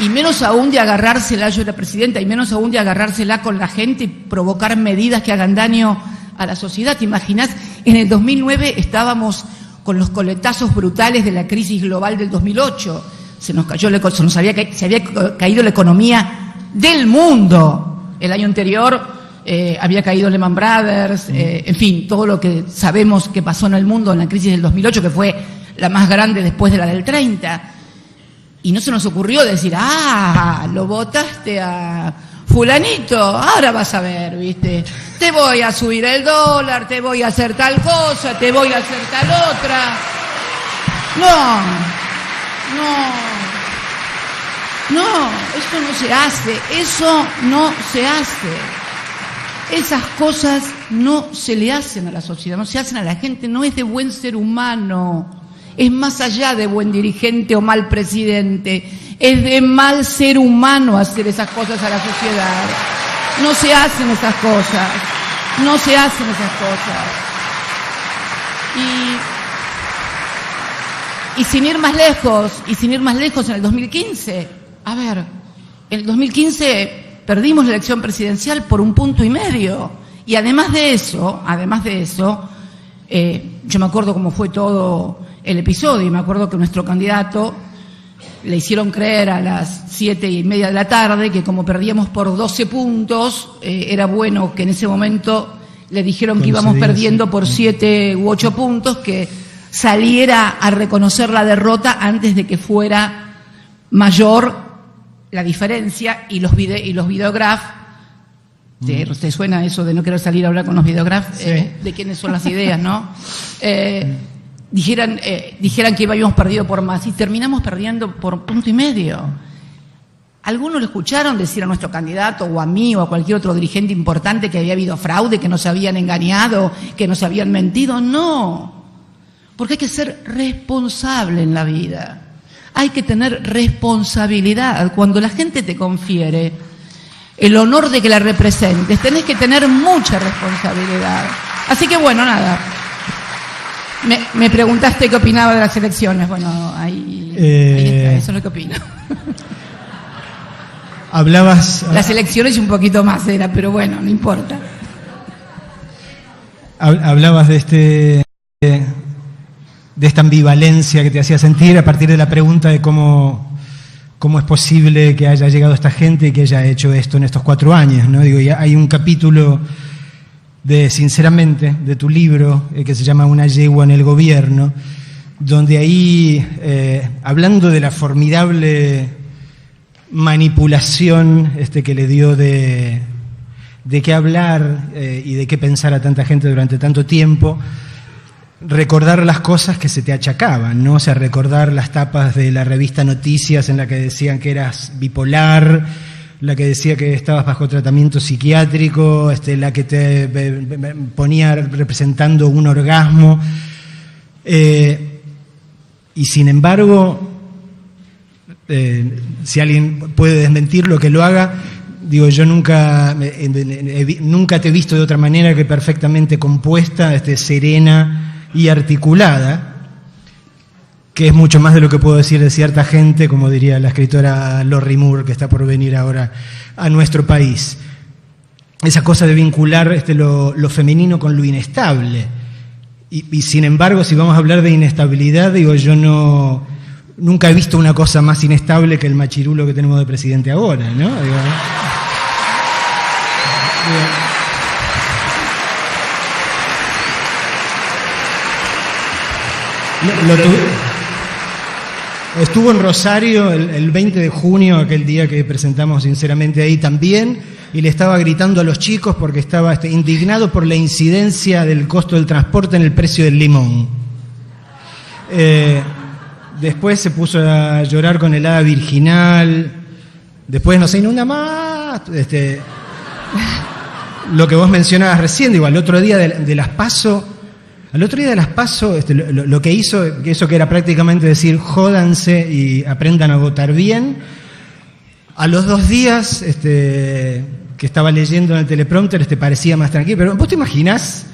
Y menos aún de agarrársela, yo era presidenta, y menos aún de agarrársela con la gente y provocar medidas que hagan daño a la sociedad. ¿Te imaginas? En el 2009 estábamos con los coletazos brutales de la crisis global del 2008. Se había caído la economía del mundo. El año anterior había caído Lehman Brothers, en fin, todo lo que sabemos que pasó en el mundo en la crisis del 2008, que fue la más grande después de la del 30. Y no se nos ocurrió decir, lo votaste a fulanito, ahora vas a ver, ¿viste? Te voy a subir el dólar, te voy a hacer tal cosa, te voy a hacer tal otra. No, eso no se hace. Esas cosas no se le hacen a la sociedad, no se hacen a la gente, no es de buen ser humano. Es más allá de buen dirigente o mal presidente. Es de mal ser humano hacer esas cosas a la sociedad. No se hacen esas cosas. Y sin ir más lejos, en el 2015, en el 2015 perdimos la elección presidencial por 1,5 puntos. Y además de eso, yo me acuerdo cómo fue todo el episodio, y me acuerdo que nuestro candidato le hicieron creer a las 7:30 de la tarde que como perdíamos por 12 puntos, era bueno que en ese momento le dijeron que íbamos perdiendo por 7 u 8 puntos, que saliera a reconocer la derrota antes de que fuera mayor la diferencia, y los videograf. ¿Te suena eso de no querer salir a hablar con los videograf? Sí. De quiénes son las ideas, ¿no? Dijeran que habíamos perdido por más, y terminamos perdiendo por 1,5 puntos. ¿Algunos lo escucharon decir a nuestro candidato, o a mí, o a cualquier otro dirigente importante, que había habido fraude, que nos habían engañado, que nos habían mentido? No, porque hay que ser responsable en la vida. Hay que tener responsabilidad. Cuando la gente te confiere el honor de que la representes, tenés que tener mucha responsabilidad. Así que bueno, nada. Me preguntaste qué opinaba de las elecciones. Bueno, ahí está, eso es lo que opino. Hablabas... Las elecciones un poquito más era, pero bueno, no importa. Hablabas de esta ambivalencia que te hacía sentir a partir de la pregunta de cómo es posible que haya llegado esta gente y que haya hecho esto en estos 4 años, ¿no? Digo, hay un capítulo Sinceramente, de tu libro, que se llama Una yegua en el gobierno, donde ahí, hablando de la formidable manipulación que le dio de qué hablar y de qué pensar a tanta gente durante tanto tiempo, recordar las cosas que se te achacaban, ¿no? O sea, recordar las tapas de la revista Noticias en la que decían que eras bipolar, la que decía que estabas bajo tratamiento psiquiátrico, la que te ponía representando un orgasmo. Y sin embargo, si alguien puede desmentirlo, que lo haga. Digo, yo nunca te he visto de otra manera que perfectamente compuesta, serena y articulada, que es mucho más de lo que puedo decir de cierta gente, como diría la escritora Lorrie Moore, que está por venir ahora a nuestro país. Esa cosa de vincular lo femenino con lo inestable. Y sin embargo, si vamos a hablar de inestabilidad, digo, yo nunca he visto una cosa más inestable que el machirulo que tenemos de presidente ahora, ¿no? Estuvo en Rosario el 20 de junio, aquel día que presentamos Sinceramente ahí también, y le estaba gritando a los chicos porque estaba indignado por la incidencia del costo del transporte en el precio del limón. Después se puso a llorar con helada virginal, después no se inunda más, lo que vos mencionabas recién, digo, al otro día de las PASO, lo que hizo, eso que era prácticamente decir jódanse y aprendan a votar bien, a los 2 días que estaba leyendo en el teleprompter parecía más tranquilo. Pero vos te imaginás,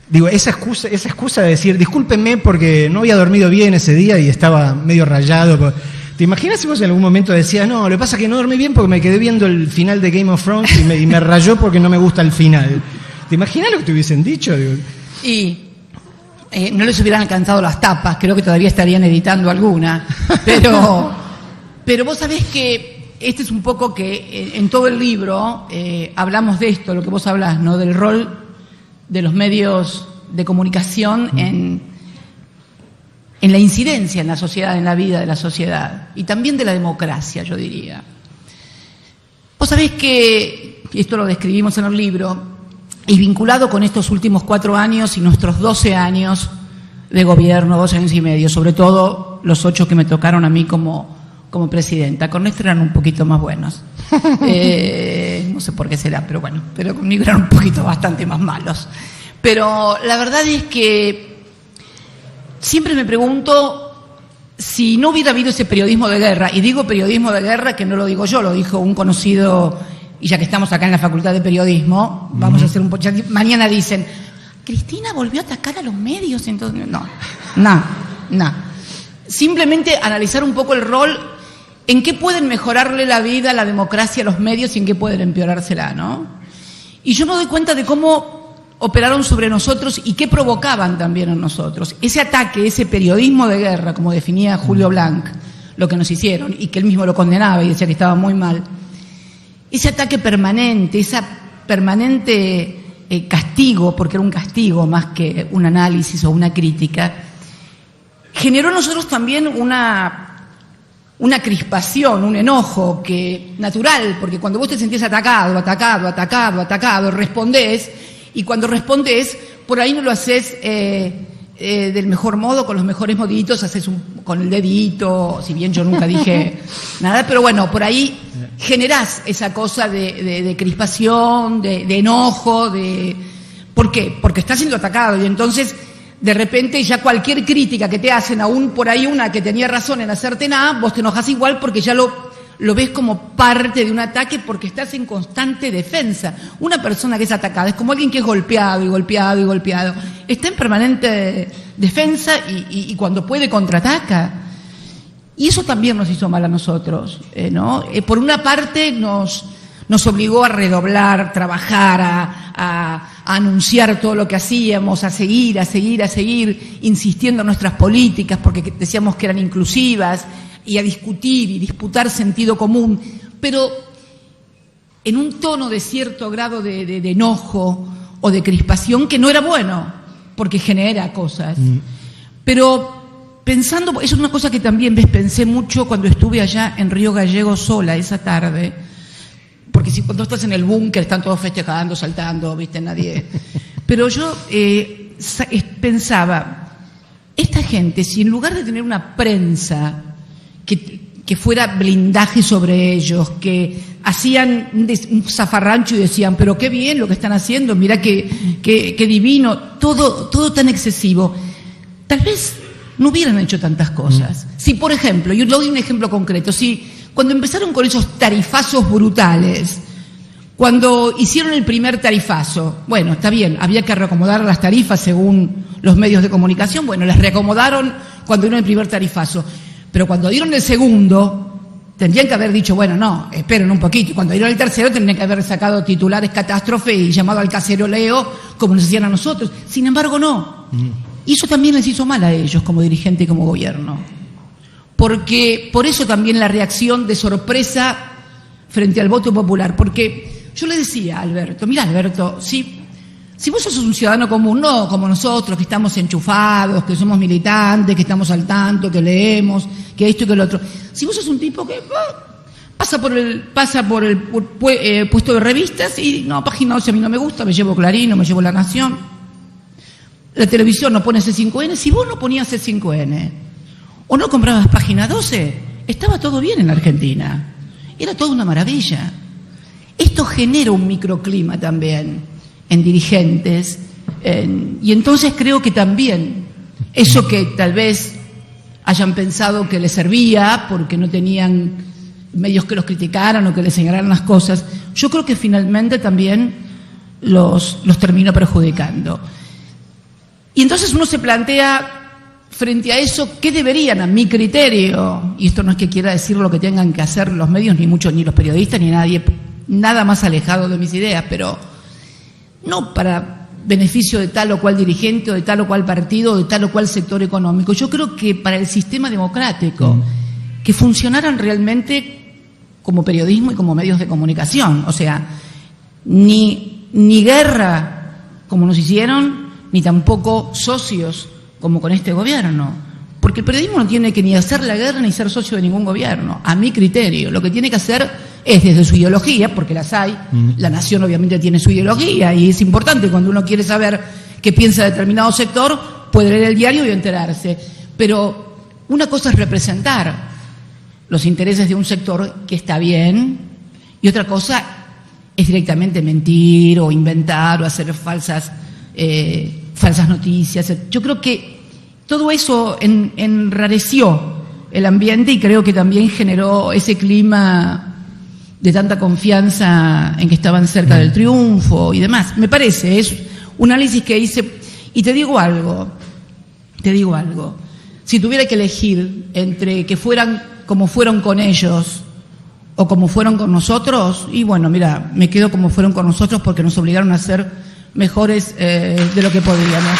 digo, esa excusa de decir discúlpenme porque no había dormido bien ese día y estaba medio rayado. ¿Te imaginas si vos en algún momento decías, no, lo que pasa es que no dormí bien porque me quedé viendo el final de Game of Thrones y me rayó porque no me gusta el final? ¿Te imaginas lo que te hubiesen dicho? Y no les hubieran alcanzado las tapas, creo que todavía estarían editando alguna, pero vos sabés que este es un poco que en todo el libro hablamos de esto, lo que vos hablás, ¿no? Del rol de los medios de comunicación en la incidencia en la sociedad, en la vida de la sociedad, y también de la democracia, yo diría. Vos sabés que, y esto lo describimos en el libro, y vinculado con estos últimos 4 años y nuestros 12 años de gobierno, 2 años y medio, sobre todo los 8 que me tocaron a mí como presidenta. Con Néstor eran un poquito más buenos. No sé por qué será, pero bueno, pero conmigo eran un poquito bastante más malos. Pero la verdad es que siempre me pregunto si no hubiera habido ese periodismo de guerra, y digo periodismo de guerra que no lo digo yo, lo dijo un conocido. Y ya que estamos acá en la Facultad de Periodismo, vamos a hacer un poco. Mañana dicen, Cristina volvió a atacar a los medios, entonces no. Simplemente analizar un poco el rol, en qué pueden mejorarle la vida, la democracia, los medios y en qué pueden empeorársela, ¿no? Y yo me doy cuenta de cómo operaron sobre nosotros y qué provocaban también en nosotros. Ese ataque, ese periodismo de guerra, como definía Julio Blanc, lo que nos hicieron, y que él mismo lo condenaba y decía que estaba muy mal. Ese ataque permanente, esa permanente castigo, porque era un castigo más que un análisis o una crítica, generó en nosotros también una crispación, un enojo que natural, porque cuando vos te sentís atacado, respondés, y cuando respondés, por ahí no lo haces del mejor modo, con los mejores moditos, haces con el dedito, si bien yo nunca dije nada, pero bueno, por ahí generás esa cosa de crispación, de enojo, ¿por qué? Porque estás siendo atacado y entonces de repente ya cualquier crítica que te hacen, aún por ahí una que tenía razón en hacerte nada, vos te enojas igual porque ya lo ves como parte de un ataque porque estás en constante defensa. Una persona que es atacada es como alguien que es golpeado y golpeado y golpeado. Está en permanente defensa y cuando puede contraataca. Y eso también nos hizo mal a nosotros, ¿no? Por una parte nos obligó a redoblar, trabajar, a anunciar todo lo que hacíamos, a seguir insistiendo en nuestras políticas porque decíamos que eran inclusivas, y a discutir y disputar sentido común, pero en un tono de cierto grado de enojo o de crispación que no era bueno, porque genera cosas. Pero pensando, eso es una cosa que también pensé mucho cuando estuve allá en Río Gallegos sola esa tarde, porque si cuando estás en el búnker están todos festejando, saltando, viste, nadie. Pero yo pensaba, esta gente, si en lugar de tener una prensa que fuera blindaje sobre ellos, que hacían un zafarrancho y decían, pero qué bien lo que están haciendo, mira qué divino, todo tan excesivo, tal vez no hubieran hecho tantas cosas. Si, por ejemplo, yo le doy un ejemplo concreto, si cuando empezaron con esos tarifazos brutales, cuando hicieron el primer tarifazo, bueno, está bien, había que reacomodar las tarifas según los medios de comunicación, bueno, las reacomodaron cuando dieron el primer tarifazo. Pero cuando dieron el segundo, tendrían que haber dicho, bueno, no, esperen un poquito. Y cuando dieron el tercero, tendrían que haber sacado titulares catástrofe y llamado al caceroleo, como nos hacían a nosotros. Sin embargo, no. Y eso también les hizo mal a ellos, como dirigente y como gobierno. Porque, por eso también la reacción de sorpresa frente al voto popular. Porque yo le decía a Alberto, mira, Alberto, si vos sos un ciudadano común, no como nosotros, que estamos enchufados, que somos militantes, que estamos al tanto, que leemos, que esto y que lo otro. Si vos sos un tipo que pasa por el puesto de revistas y no, página 11 a mí no me gusta, me llevo Clarín, no me llevo La Nación. La televisión no pone C5N. Si vos no ponías C5N o no comprabas página 12, estaba todo bien en la Argentina. Era toda una maravilla. Esto genera un microclima también en dirigentes, y entonces creo que también eso que tal vez hayan pensado que les servía porque no tenían medios que los criticaran o que les señalaran las cosas, yo creo que finalmente también los terminó perjudicando. Y entonces uno se plantea, frente a eso, ¿qué deberían, a mi criterio? Y esto no es que quiera decir lo que tengan que hacer los medios, ni muchos, ni los periodistas, ni nadie, nada más alejado de mis ideas, pero no para beneficio de tal o cual dirigente, o de tal o cual partido, o de tal o cual sector económico. Yo creo que para el sistema democrático, que funcionaran realmente como periodismo y como medios de comunicación. O sea, ni guerra como nos hicieron, ni tampoco socios como con este gobierno. Porque el periodismo no tiene que ni hacer la guerra ni ser socio de ningún gobierno, a mi criterio. Lo que tiene que hacer es desde su ideología, porque las hay, la nación obviamente tiene su ideología y es importante cuando uno quiere saber qué piensa determinado sector, puede leer el diario y enterarse. Pero una cosa es representar los intereses de un sector que está bien y otra cosa es directamente mentir o inventar o hacer falsas noticias. Yo creo que todo eso enrareció el ambiente y creo que también generó ese clima de tanta confianza en que estaban cerca del triunfo y demás. Me parece, es un análisis que hice. Y te digo algo, si tuviera que elegir entre que fueran como fueron con ellos o como fueron con nosotros, y bueno, mira, me quedo como fueron con nosotros porque nos obligaron a ser mejores de lo que podríamos.